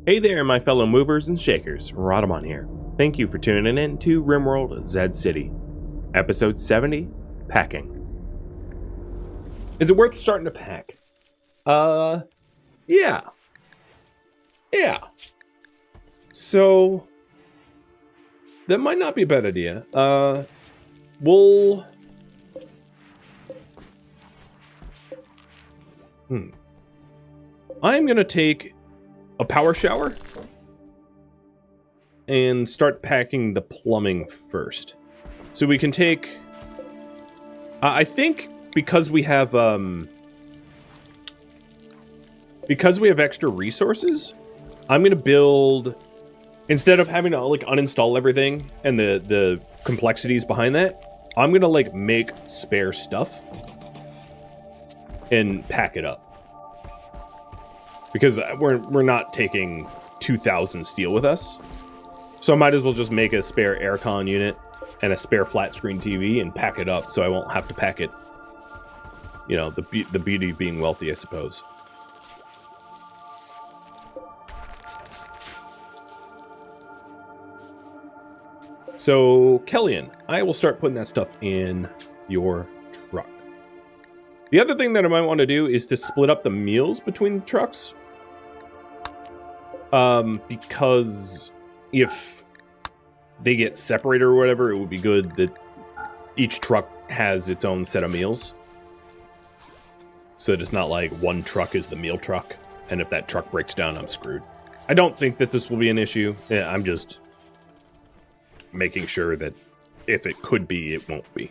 Hey there, my fellow movers and shakers. Rhadamant here. Thank you for tuning in to RimWorld Zed City. Episode 70, Packing. Is it worth starting to pack? Yeah. So, that might not be a bad idea. I'm gonna take a power shower and start packing the plumbing first. So we can take... I think because we have extra resources, I'm gonna build, instead of having to like uninstall everything and the complexities behind that, I'm gonna like make spare stuff and pack it up. Because we're not taking 2,000 steel with us. So I might as well just make a spare aircon unit and a spare flat screen TV and pack it up so I won't have to pack it. You know, the beauty of being wealthy, I suppose. So, Kellyan, I will start putting that stuff in your truck. The other thing that I might want to do is to split up the meals between the trucks. Because if they get separated or whatever, it would be good that each truck has its own set of meals. So that it's not like one truck is the meal truck, and if that truck breaks down, I'm screwed. I don't think that this will be an issue. I'm just making sure that if it could be, it won't be.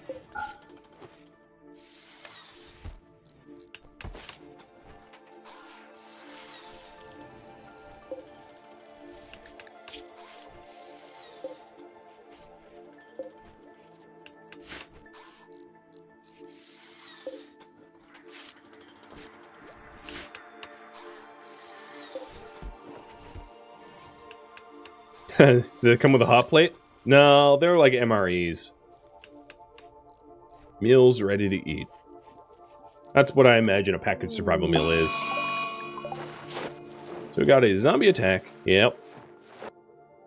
Did they come with a hot plate? No, they're like MREs. Meals ready to eat. That's what I imagine a packaged survival meal is. So we got a zombie attack. Yep.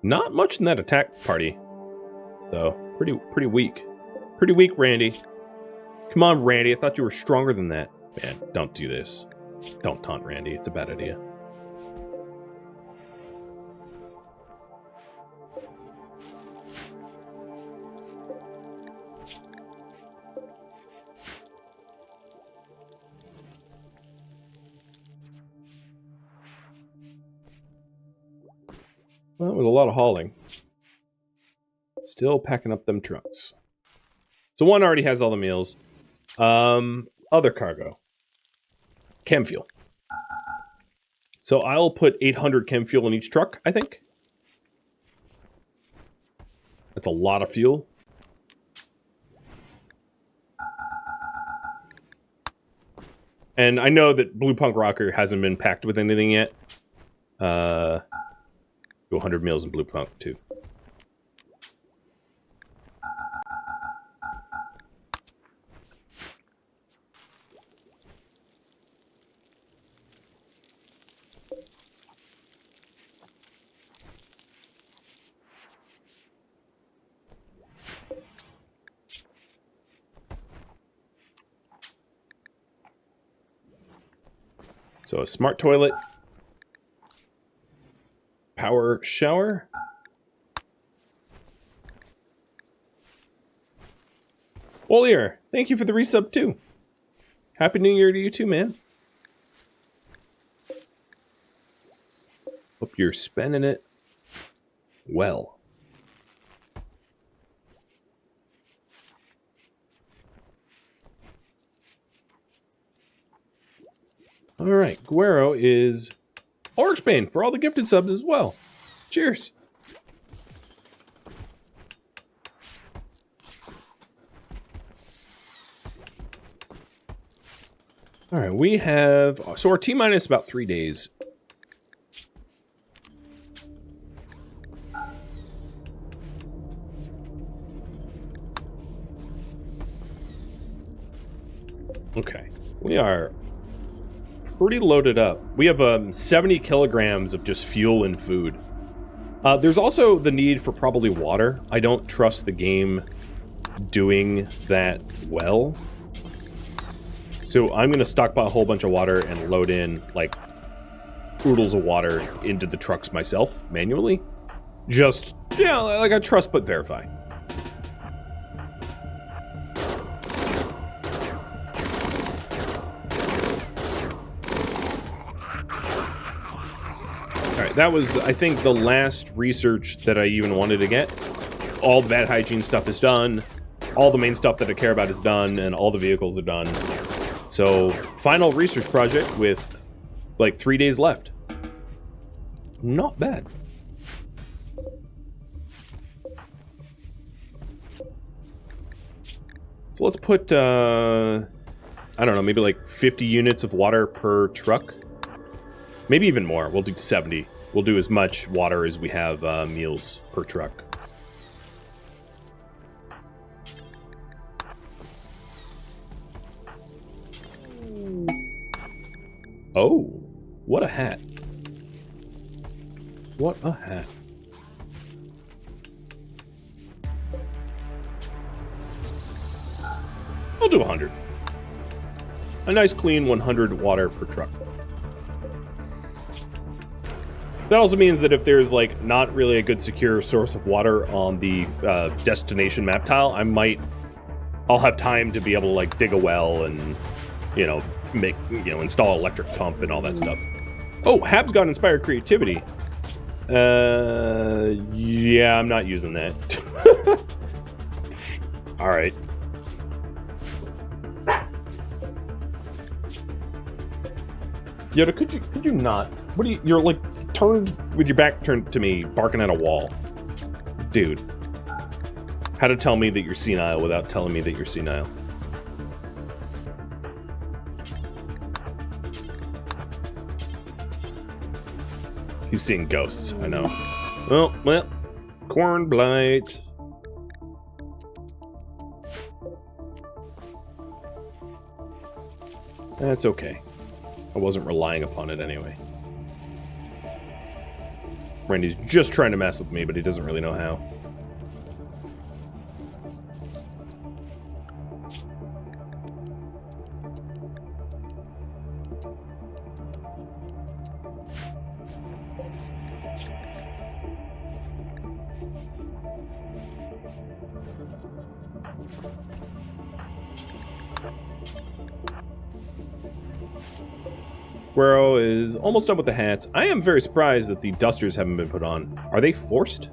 Not much in that attack party, though. Pretty weak. Pretty weak, Randy. Come on, Randy. I thought you were stronger than that. Man, don't do this. Don't taunt Randy. It's a bad idea. Well, that was a lot of hauling. Still packing up them trucks. So one already has all the meals. Other cargo. Chem fuel. So I'll put 800 chem fuel in each truck, I think. That's a lot of fuel. And I know that Blue Punk Rocker hasn't been packed with anything yet. 100 meals in Blue Punk, too. So a smart toilet. Power shower. Olier, thank you for the resub too. Happy New Year to you too, man. Hope you're spending it well. Alright, Guero is Orcsbane for all the gifted subs as well. Cheers. Alright, we have... So our T-minus about 3 days. Okay. We are pretty loaded up. We have 70 kilograms of just fuel and food. There's also the need for probably water. I don't trust the game doing that well. So I'm going to stockpile a whole bunch of water and load in, like, oodles of water into the trucks myself, manually. Just, yeah, like I trust but verify. Alright, that was, I think, the last research that I even wanted to get. All the bad hygiene stuff is done. All the main stuff that I care about is done, and all the vehicles are done. So, final research project with, like, 3 days left. Not bad. So let's put, I don't know, maybe like 50 units of water per truck. Maybe even more. We'll do 70. We'll do as much water as we have meals per truck. Oh, what a hat. What a hat. I'll do 100. A nice clean 100 water per truck. That also means that if there's like not really a good secure source of water on the destination map tile, I'll have time to be able to like dig a well and, you know, install an electric pump and all that stuff. Oh, Hab's got inspired creativity. Yeah, I'm not using that. All right. Yoda, could you not? What are you're like turned with your back turned to me, barking at a wall. Dude. How to tell me that you're senile without telling me that you're senile. He's seeing ghosts, I know. Well, corn blight. That's okay. I wasn't relying upon it anyway. Randy's just trying to mess with me, but he doesn't really know how. Guero is almost done with the hats. I am very surprised that the dusters haven't been put on. Are they forced?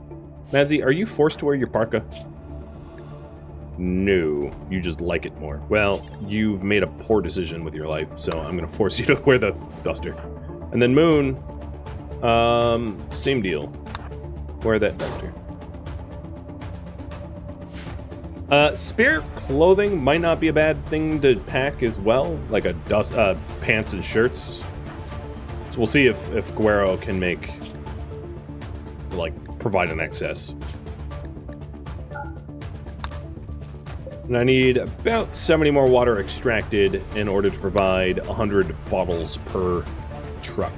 Madsy, are you forced to wear your parka? No, you just like it more. Well, you've made a poor decision with your life, so I'm going to force you to wear the duster. And then Moon, same deal. Wear that duster. Spare clothing might not be a bad thing to pack as well, like a pants and shirts. So we'll see if Guero can provide an excess. And I need about 70 more water extracted in order to provide 100 bottles per truck.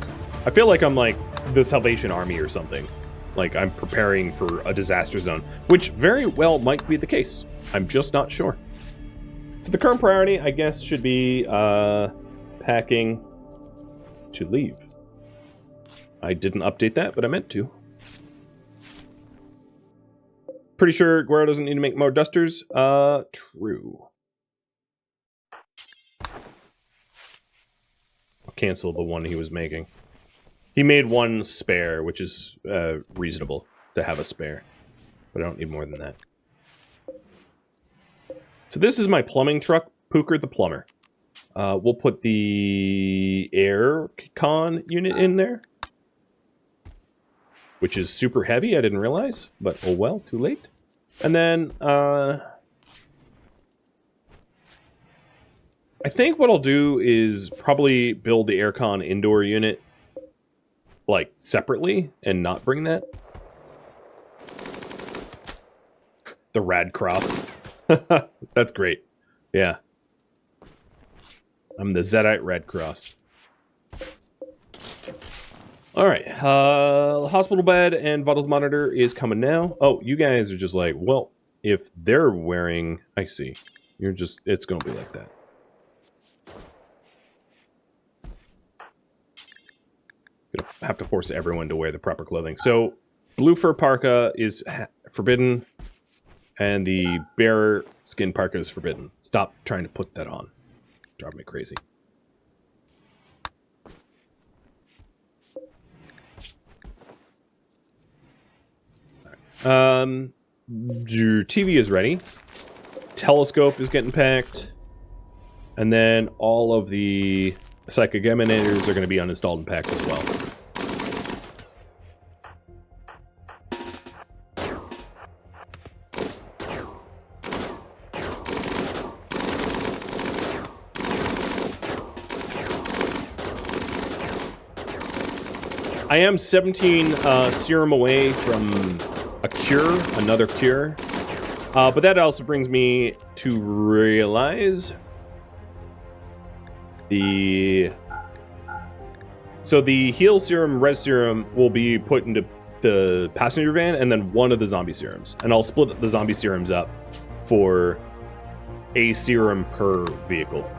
I feel like I'm like the Salvation Army or something. Like I'm preparing for a disaster zone, which very well might be the case. I'm just not sure. So the current priority, I guess, should be packing to leave. I didn't update that, but I meant to. Pretty sure Guero doesn't need to make more dusters. True. I'll cancel the one he was making. He made one spare, which is reasonable to have a spare. But I don't need more than that. So this is my plumbing truck, Pooker the Plumber. We'll put the air con unit in there. Which is super heavy, I didn't realize. But oh well, too late. And then, I think what I'll do is probably build the aircon indoor unit like separately and not bring that. The rad cross. That's great. Yeah. I'm the Zedite Red Cross. All right. Hospital bed and vitals monitor is coming now. Oh, you guys are just like, well, if they're wearing, I see. You're just, it's going to be like that. Gonna have to force everyone to wear the proper clothing. So, blue fur parka is forbidden, and the bear skin parka is forbidden. Stop trying to put that on. Drive me crazy. Your TV is ready. Telescope is getting packed. And then all of the psychic emanators are going to be uninstalled and packed as well. I am 17 serum away from a cure, another cure. But that also brings me to realize so the heal serum, res serum will be put into the passenger van, and then one of the zombie serums. And I'll split the zombie serums up for a serum per vehicle.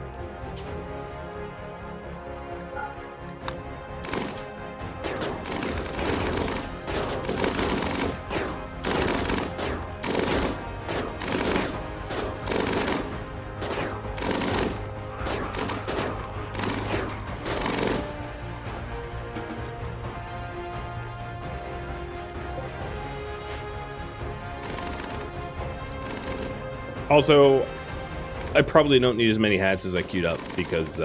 Also, I probably don't need as many hats as I queued up because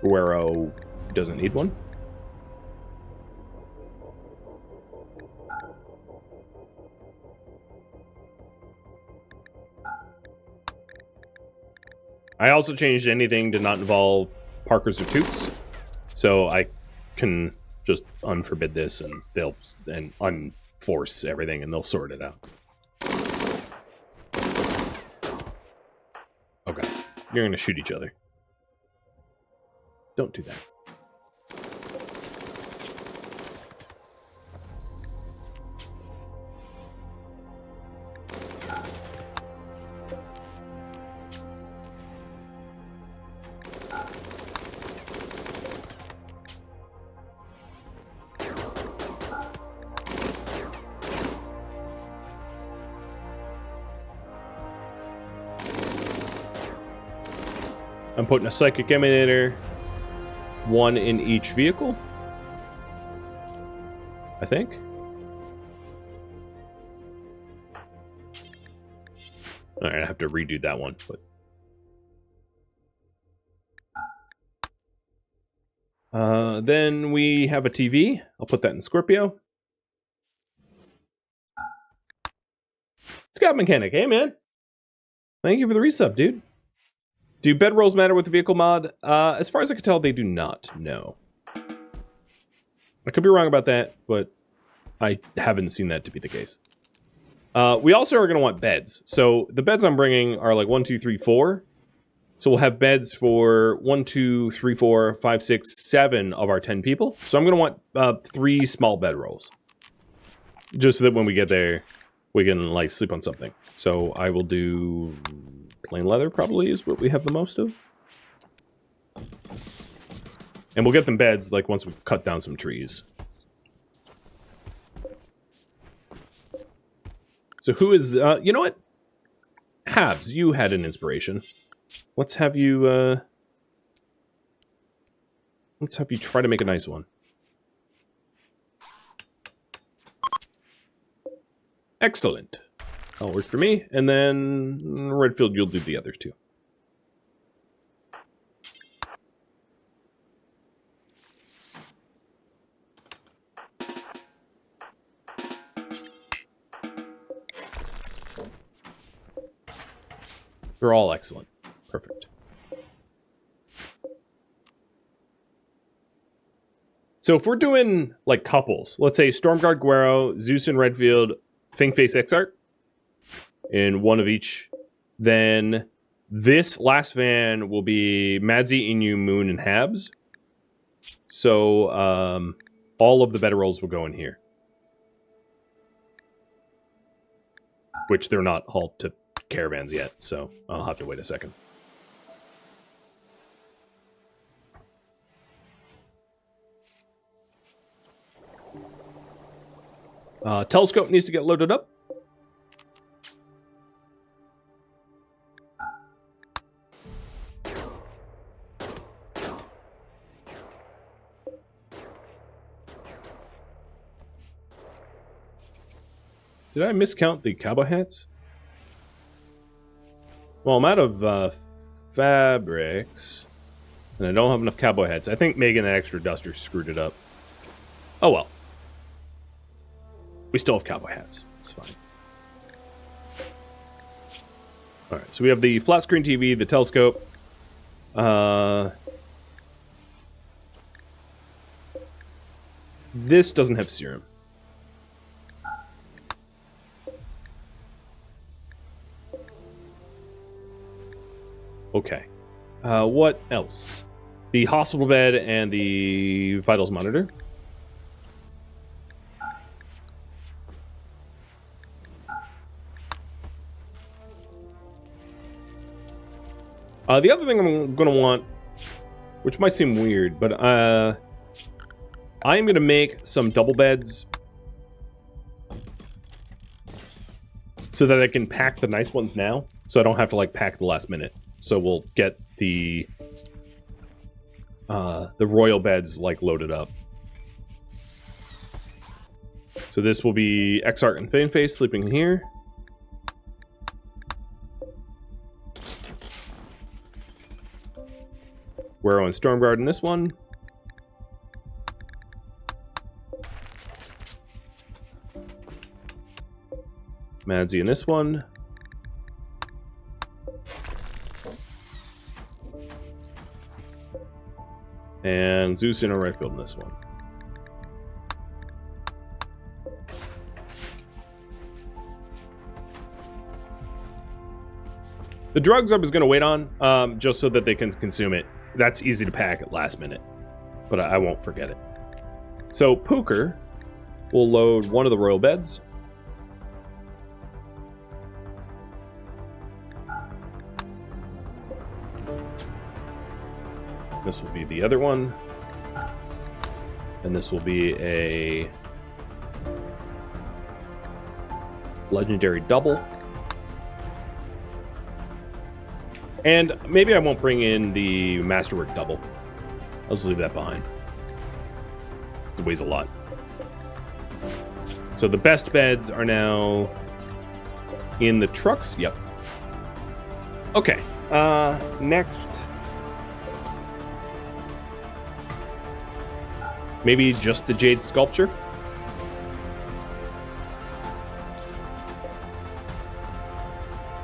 Guero doesn't need one. I also changed anything to not involve Parkers or Toots, so I can just unforbid this and they'll unforce everything and they'll sort it out. Okay, you're gonna shoot each other. Don't do that. I'm putting a psychic emanator, one in each vehicle, I think. All right, I have to redo that one, but then we have a TV. I'll put that in Scorpio. Scout Mechanic, hey man. Thank you for the resub, dude. Do bedrolls matter with the vehicle mod? As far as I can tell, they do not, no. I could be wrong about that, but I haven't seen that to be the case. We also are going to want beds. So the beds I'm bringing are like 1, 2, 3, 4. So we'll have beds for 1, 2, 3, 4, 5, 6, 7 of our 10 people. So I'm going to want 3 small bedrolls. Just so that when we get there, we can like sleep on something. So I will do plain leather probably is what we have the most of. And we'll get them beds like once we cut down some trees. So who is, you know what? Habs, you had an inspiration. Let's have you try to make a nice one. Excellent. That'll work for me. And then Redfield, you'll do the other two. They're all excellent. Perfect. So if we're doing like couples, let's say Stormguard Guero, Zeus and Redfield, Fingface Exarch in one of each, then this last van will be Madzi, Inu, Moon, and Habs. So all of the bedrolls will go in here. Which they're not hauled to caravans yet, so I'll have to wait a second. Telescope needs to get loaded up. Did I miscount the cowboy hats? Well, I'm out of fabrics, and I don't have enough cowboy hats. I think making that extra duster screwed it up. Oh well. We still have cowboy hats. It's fine. Alright, so we have the flat screen TV, the telescope. This doesn't have serum. Okay. What else? The hospital bed and the vitals monitor. The other thing I'm going to want, which might seem weird, but I am going to make some double beds so that I can pack the nice ones now, so I don't have to like pack the last minute. So we'll get the royal beds like loaded up. So this will be Exarch and Faneface sleeping here. Guero and Stormguard in this one. Madsy in this one. And Zeus in a right field in this one. The drugs I was going to wait on, just so that they can consume it. That's easy to pack at last minute, but I won't forget it. So Pooker will load one of the royal beds. This will be the other one. And this will be a legendary double. And maybe I won't bring in the Masterwork double. I'll just leave that behind. It weighs a lot. So the best beds are now in the trucks. Yep. Okay. Next. Maybe just the Jade Sculpture.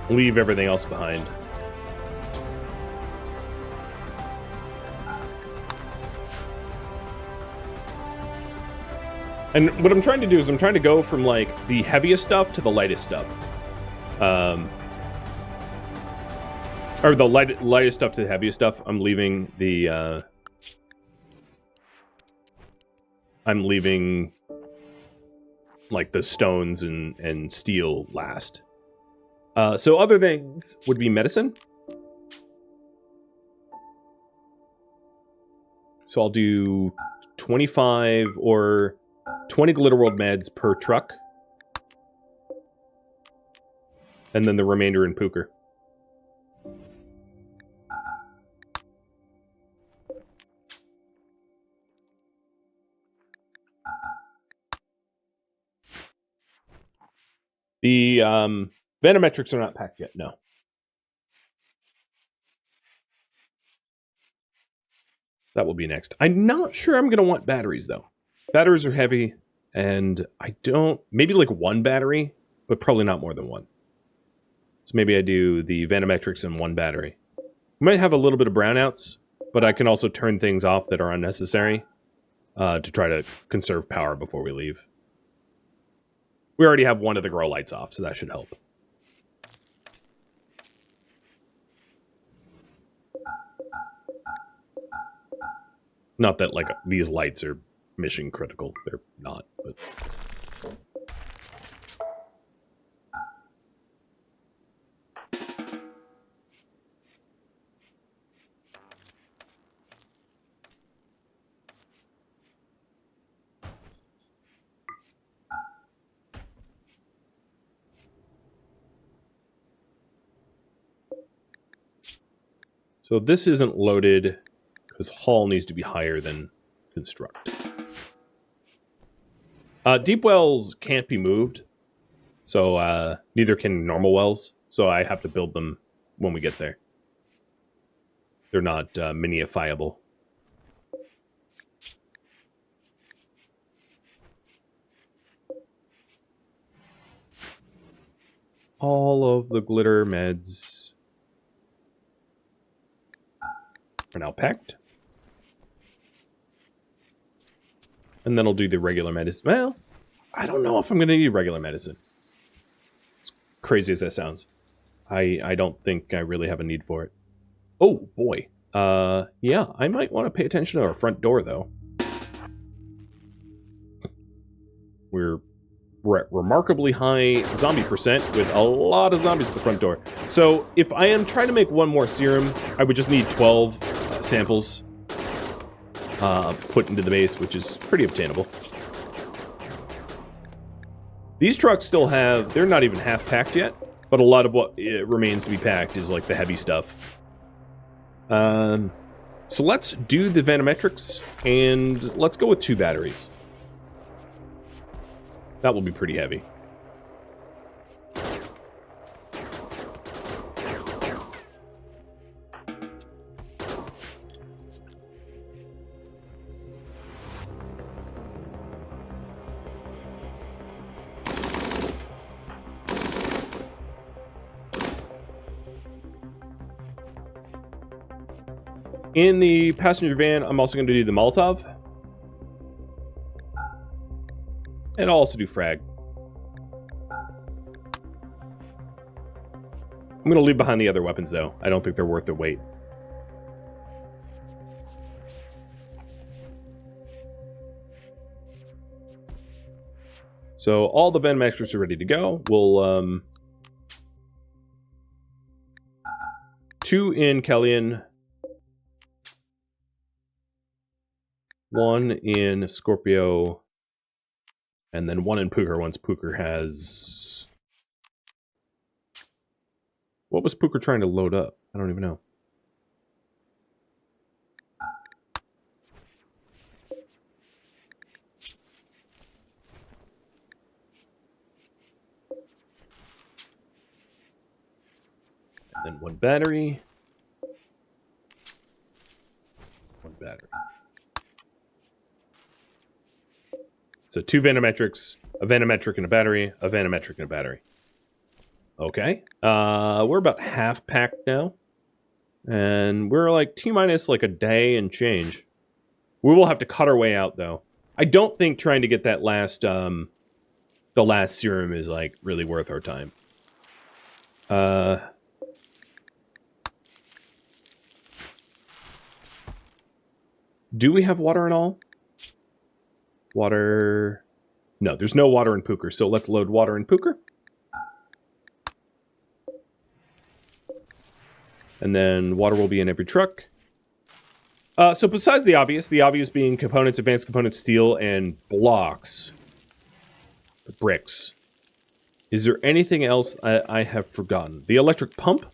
Leave everything else behind. And what I'm trying to do is I'm trying to go from, like, the heaviest stuff to the lightest stuff. Or the lightest stuff to the heaviest stuff. I'm leaving the, like, the stones and steel last. So other things would be medicine. So I'll do 25 or 20 Glitterworld meds per truck. And then the remainder in Pooker. The Venometrics are not packed yet, no. That will be next. I'm not sure I'm going to want batteries, though. Batteries are heavy, and I don't... Maybe like one battery, but probably not more than one. So maybe I do the Venometrics and one battery. We might have a little bit of brownouts, but I can also turn things off that are unnecessary to try to conserve power before we leave. We already have one of the grow lights off, so that should help. Not that, like, these lights are mission critical. They're not, but... So this isn't loaded because hull needs to be higher than construct. Deep wells can't be moved, so neither can normal wells. So I have to build them when we get there. They're not minifiable. All of the glitter meds are now packed. And then I'll do the regular medicine. Well, I don't know if I'm going to need regular medicine. As crazy as that sounds. I don't think I really have a need for it. Oh, boy. Yeah, I might want to pay attention to our front door, though. We're at remarkably high zombie percent with a lot of zombies at the front door. So if I am trying to make one more serum, I would just need 12 samples put into the base, which is pretty obtainable. These trucks still have, they're not even half packed yet, but a lot of what remains to be packed is like the heavy stuff. So let's do the Venometrics, and let's go with 2 batteries. That will be pretty heavy. In the passenger van, I'm also going to do the Molotov. And I'll also do frag. I'm going to leave behind the other weapons, though. I don't think they're worth their weight. So all the Venometrics are ready to go. We'll, 2 in Kellyan. 1 in Scorpio. And then 1 in Pooker once Pooker has... What was Pooker trying to load up? I don't even know. And then 1 battery. 1 battery. So 2 Venometrics, a Venometric and a battery, a Venometric and a battery. Okay. We're about half packed now. And we're like T-minus like a day and change. We will have to cut our way out, though. I don't think trying to get that last, the last serum is, like, really worth our time. Do we have water and all? Water... No, there's no water in Pooker, so let's load water in Pooker. And then water will be in every truck. So besides the obvious being components, advanced components, steel, and blocks, bricks, is there anything else I have forgotten? The electric pump?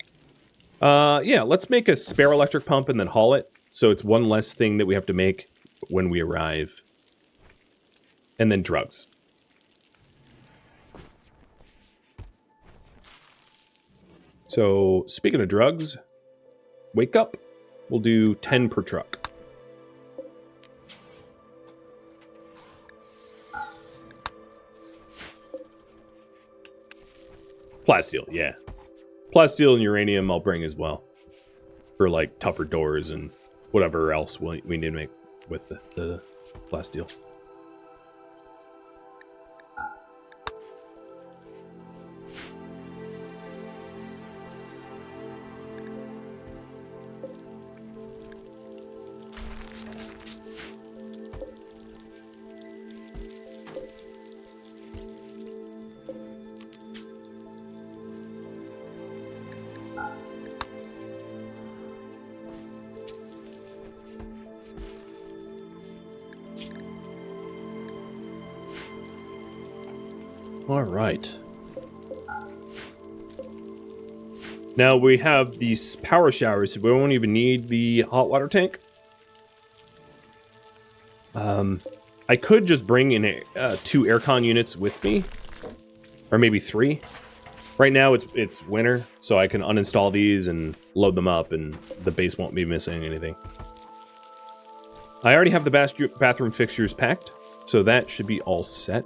Yeah, let's make a spare electric pump and then haul it, so it's one less thing that we have to make when we arrive. And then drugs. So, speaking of drugs, wake up. We'll do 10 per truck. Plasteel, yeah. Plasteel and uranium I'll bring as well. For, like, tougher doors and whatever else we need to make with the plasteel. All right. Now we have these power showers, so we won't even need the hot water tank. I could just bring in 2 aircon units with me, or maybe 3. Right now it's winter, so I can uninstall these and load them up, and the base won't be missing anything. I already have the bathroom fixtures packed, so that should be all set.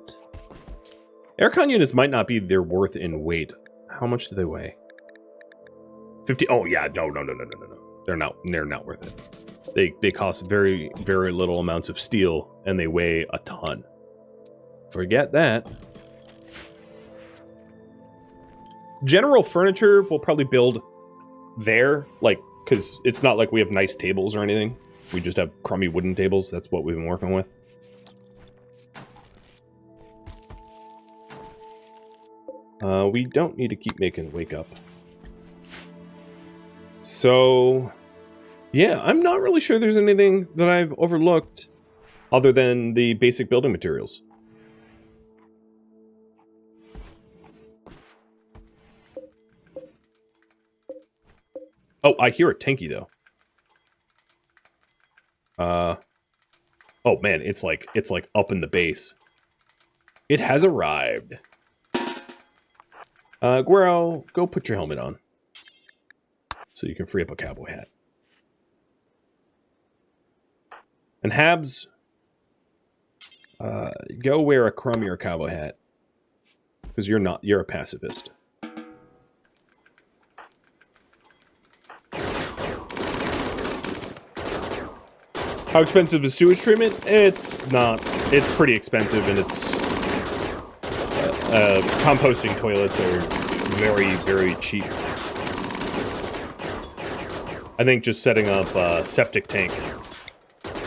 Aircon units might not be their worth in weight. How much do they weigh? 50. Oh yeah, no. They're not worth it. They cost very, very little amounts of steel, and they weigh a ton. Forget that. General furniture we'll probably build there, like, because it's not like we have nice tables or anything. We just have crummy wooden tables. That's what we've been working with. We don't need to keep making wake up. So, yeah, I'm not really sure there's anything that I've overlooked other than the basic building materials. Oh, I hear a tanky though. Oh man, it's like up in the base. It has arrived. Guero, go put your helmet on, so you can free up a cowboy hat. And Habs, go wear a crummier cowboy hat, because you're a pacifist. How expensive is sewage treatment? It's not. It's pretty expensive, and it's composting toilets are very, very cheap. I think just setting up a septic tank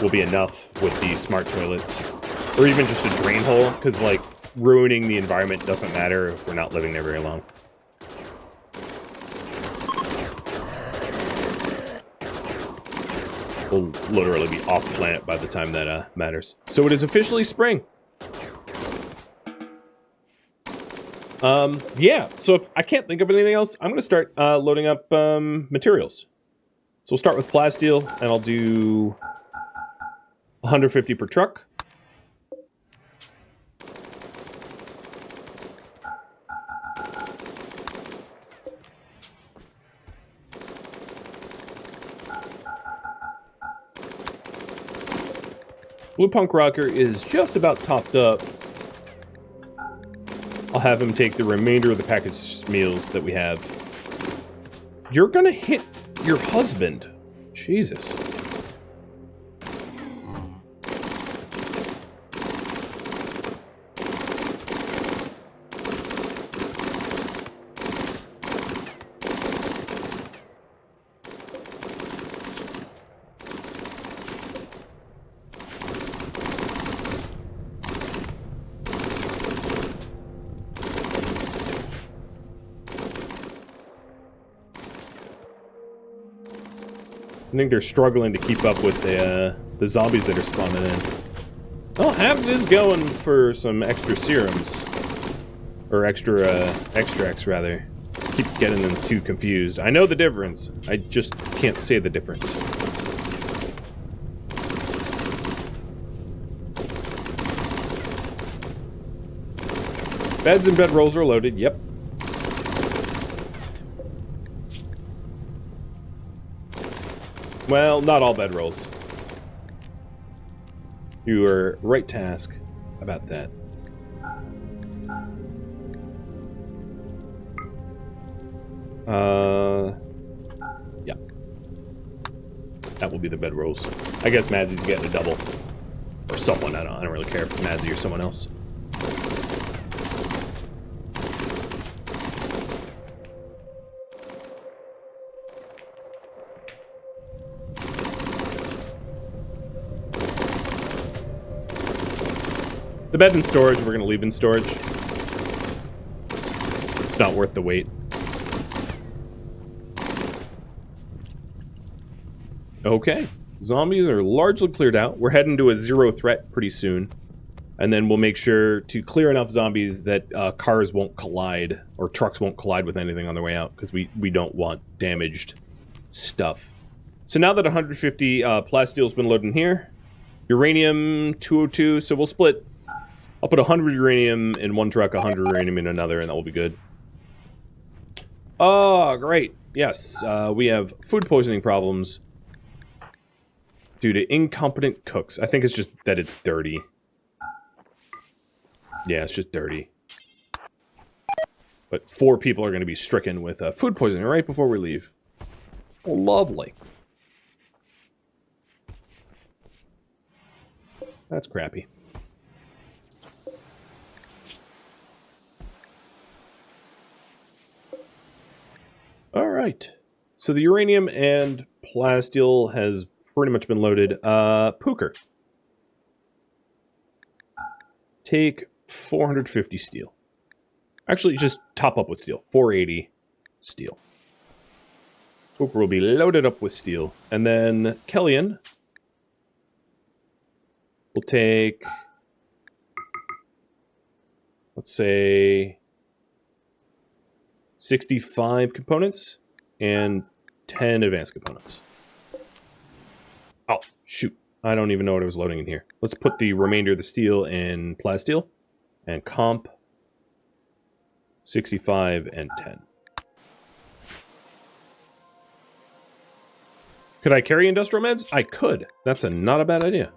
will be enough with the smart toilets, or even just a drain hole, because like ruining the environment doesn't matter if we're not living there very long. We'll literally be off planet by the time that matters. So it is officially spring. Yeah, so if I can't think of anything else, I'm going to start loading up materials. So we'll start with plasteel, and I'll do 150 per truck. Blue Punk Rocker is just about topped up. I'll have him take the remainder of the packaged meals that we have. You're gonna hit your husband. Jesus. I think they're struggling to keep up with the zombies that are spawning in. Oh, Habs is going for some extra serums. Or extra extracts, rather. Keep getting them too confused. I know the difference. I just can't say the difference. Beds and bedrolls are loaded, yep. Well, not all bedrolls. You are right to ask about that. Yeah. That will be the bedrolls. I guess Madsy's getting a double. Or someone, I don't really care if it's Madsy or someone else. The bed in storage, we're going to leave in storage. It's not worth the wait. Okay. Zombies are largely cleared out. We're heading to a 0 threat pretty soon. And then we'll make sure to clear enough zombies that cars won't collide, or trucks won't collide with anything on their way out, because we don't want damaged stuff. So now that 150 plastile's been loaded in here, uranium 202, so we'll split. I'll put 100 uranium in one truck, 100 uranium in another, and that will be good. Oh, great. Yes, we have food poisoning problems due to incompetent cooks. I think it's just that it's dirty. Yeah, it's just dirty. But 4 people are going to be stricken with food poisoning right before we leave. Lovely. That's crappy. Alright. So the uranium and plasteel has pretty much been loaded. Pooker. Take 450 steel. Actually, just top up with steel. 480 steel. Pooker will be loaded up with steel. And then Kellyan will take, let's say, 65 components and 10 advanced components. Oh, shoot. I don't even know what I was loading in here. Let's put the remainder of the steel in plasteel. And comp 65 and 10. Could I carry industrial meds? I could. That's not a bad idea.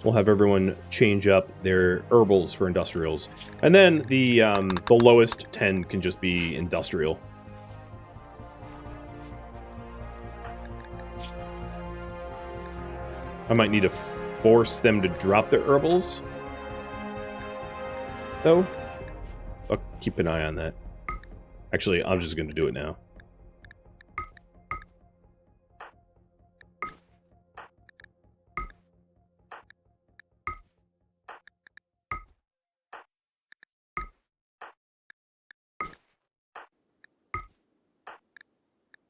We'll have everyone change up their herbals for industrials. And then the lowest 10 can just be industrial. I might need to force them to drop their herbals, though. I'll keep an eye on that. Actually, I'm just going to do it now.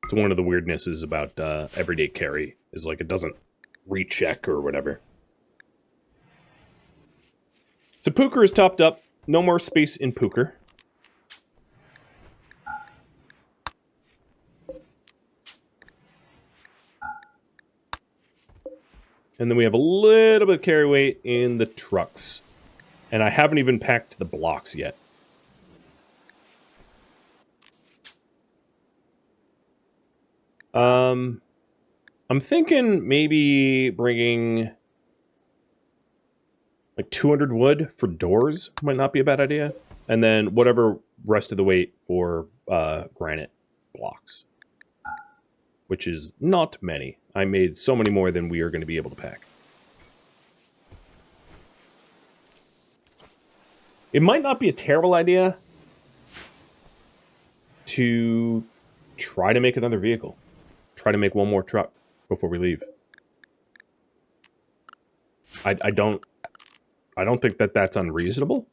So one of the weirdnesses about everyday carry is like it doesn't recheck or whatever. So Pooker is topped up. No more space in Pooker. And then we have a little bit of carry weight in the trucks. And I haven't even packed the blocks yet. I'm thinking maybe bringing like 200 wood for doors might not be a bad idea. And then whatever rest of the weight for granite blocks. Which is not many. I made so many more than we are going to be able to pack. It might not be a terrible idea to try to make another vehicle. Try to make one more truck before we leave. I don't think that that's unreasonable.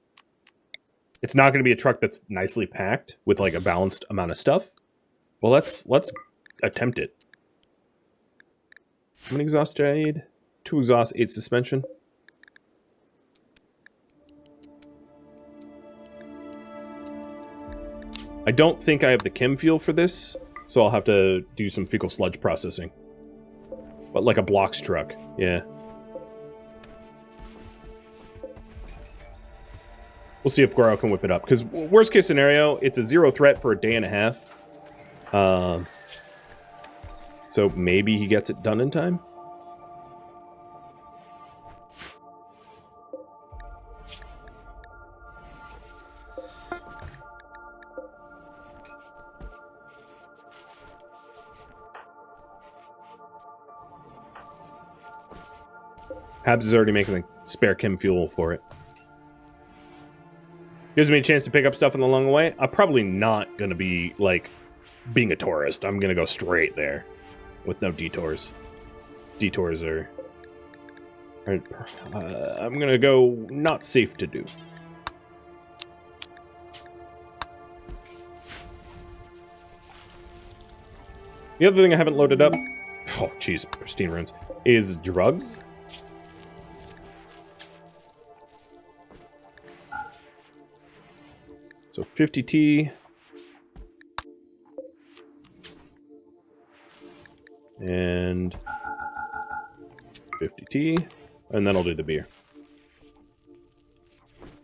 It's not going to be a truck that's nicely packed with like a balanced amount of stuff. Well, let's attempt it. How many exhausts do I need? 2 exhausts, 8 suspension. I don't think I have the chem fuel for this, so I'll have to do some fecal sludge processing. But like a blocks truck, yeah. We'll see if Goro can whip it up. Because worst case scenario, it's a 0 threat for a day and a half. So maybe he gets it done in time. Habs is already making the spare chem fuel for it. Gives me a chance to pick up stuff along the way. I'm probably not going to be, like, being a tourist. I'm going to go straight there with no detours. Detours are... I'm going to go not safe to do. The other thing I haven't loaded up... Oh, jeez, pristine runes. Is drugs. So 50T. And 50T. And then I'll do the beer.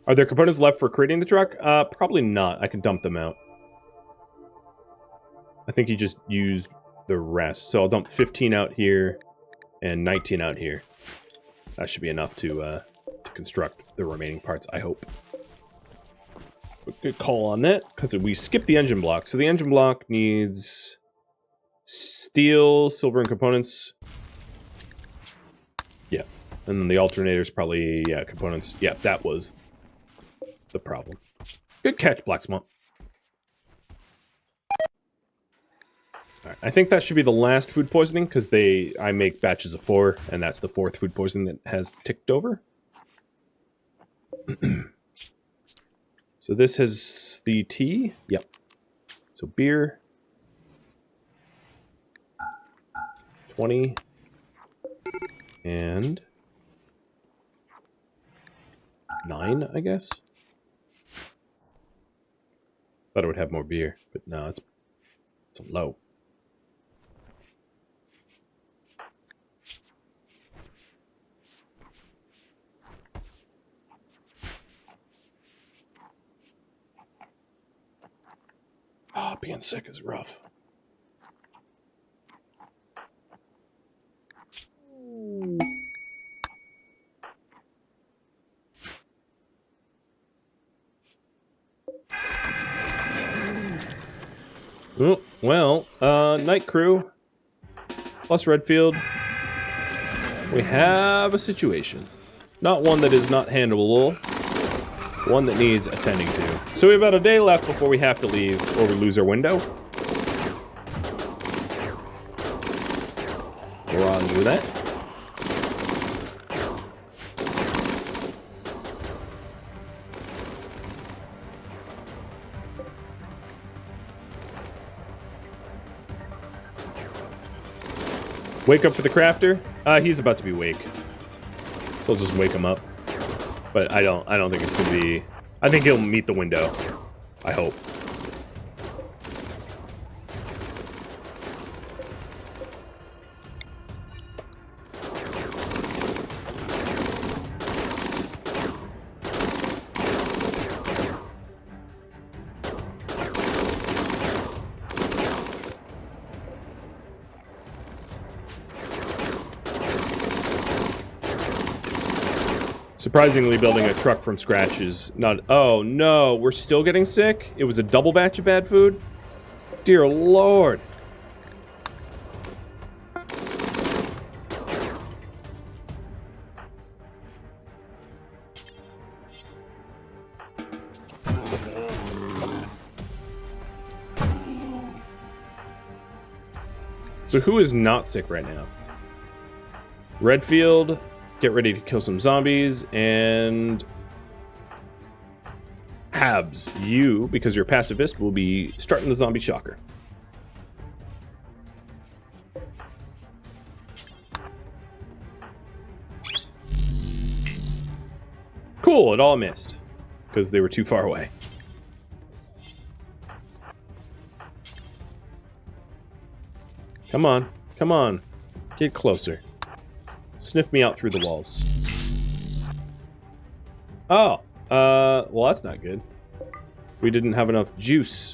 Are there components left for creating the truck? Probably not. I can dump them out. I think he just used the rest. So I'll dump 15 out here and 19 out here. That should be enough to construct the remaining parts, I hope. But good call on that, because we skipped the engine block. So the engine block needs steel, silver, and components. Yeah. And then the alternator's probably, yeah, components. Yeah, that was the problem. Good catch, Black Swamp. Alright, I think that should be the last food poisoning, because I make batches of 4, and that's the 4th food poisoning that has ticked over. So this has the tea. Yep. So beer. 20. And 9, I guess. Thought it would have more beer, but no, it's low. Oh, being sick is rough. Oh, well, night crew plus Redfield. We have a situation. Not one that is not handleable. One that needs attending to. So we have about a day left before we have to leave, or we lose our window. We're on to that. Wake up for the crafter? He's about to be wake. So I'll just wake him up. But I don't think it's gonna be... I think he'll meet the window. I hope. Surprisingly, building a truck from scratch is not... Oh, no. We're still getting sick? It was a double batch of bad food? Dear Lord. So who is not sick right now? Redfield... Get ready to kill some zombies, and Habs, you, because you're a pacifist, will be starting the zombie shocker. Cool, it all missed, because they were too far away. Come on, come on, get closer. Sniff me out through the walls. Oh, well that's not good. We didn't have enough juice.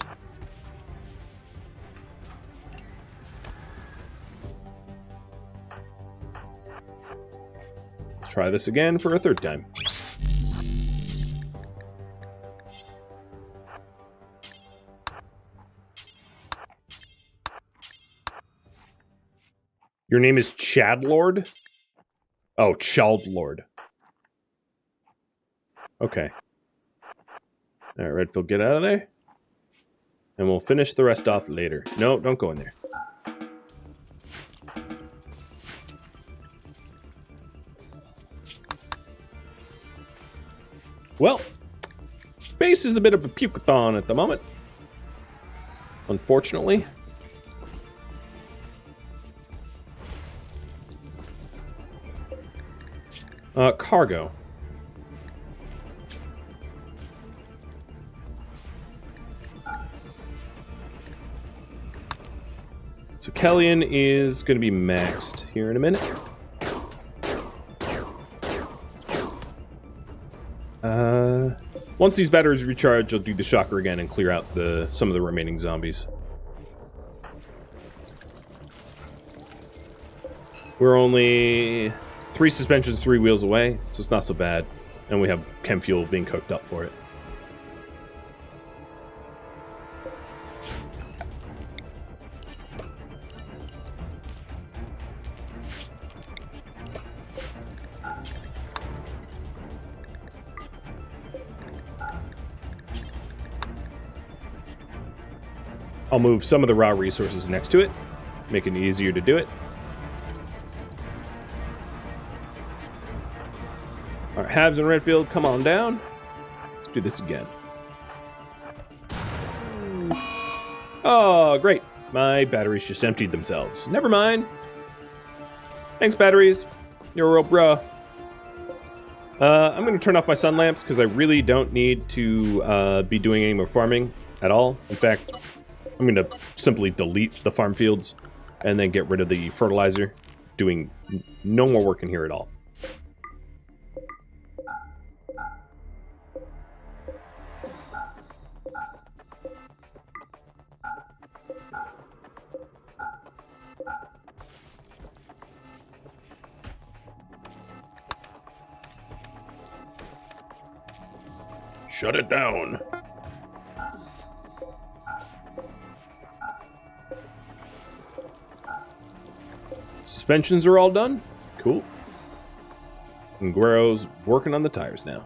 Let's try this again for a 3rd time. Your name is Chadlord? Oh, Child Lord. Okay. Alright, Redfield, get out of there. And we'll finish the rest off later. No, don't go in there. Well, base is a bit of a puke-a-thon at the moment. Unfortunately. Cargo. So Kellyan is going to be maxed here in a minute. Once these batteries recharge, I'll do the shocker again and clear out some of the remaining zombies. We're only 3 suspensions, 3 wheels away, so it's not so bad. And we have chem fuel being cooked up for it. I'll move some of the raw resources next to it, making it easier to do it. Alright, Habs and Redfield, come on down. Let's do this again. Oh, great. My batteries just emptied themselves. Never mind. Thanks, batteries. You're a real bro. I'm going to turn off my sun lamps because I really don't need to be doing any more farming at all. In fact, I'm going to simply delete the farm fields and then get rid of the fertilizer. Doing no more work in here at all. Shut it down. Suspensions are all done. Cool. And Guero's working on the tires now.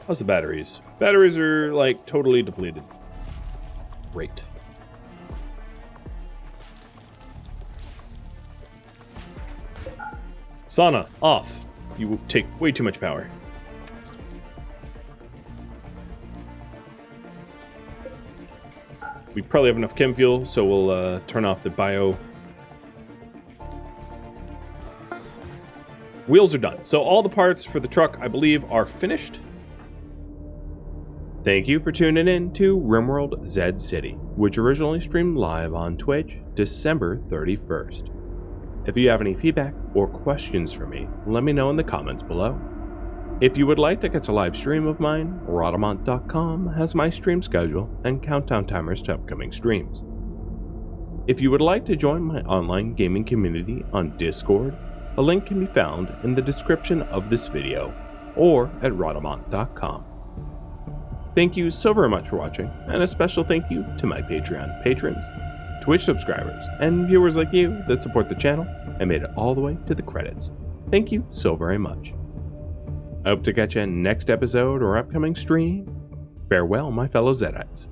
How's the batteries? Batteries are, like, totally depleted. Great. Sauna, off. You take way too much power. We probably have enough chem fuel, so we'll turn off the bio. Wheels are done. So all the parts for the truck, I believe, are finished. Thank you for tuning in to RimWorld Zed City, which originally streamed live on Twitch December 31st. If you have any feedback or questions for me, let me know in the comments below. If you would like to catch a live stream of mine, Rhadamant.com has my stream schedule and countdown timers to upcoming streams. If you would like to join my online gaming community on Discord, a link can be found in the description of this video or at Rhadamant.com. Thank you so very much for watching, and a special thank you to my Patreon patrons, Twitch subscribers, and viewers like you that support the channel and made it all the way to the credits. Thank you so very much. I hope to catch you in next episode or upcoming stream. Farewell, my fellow Zedites.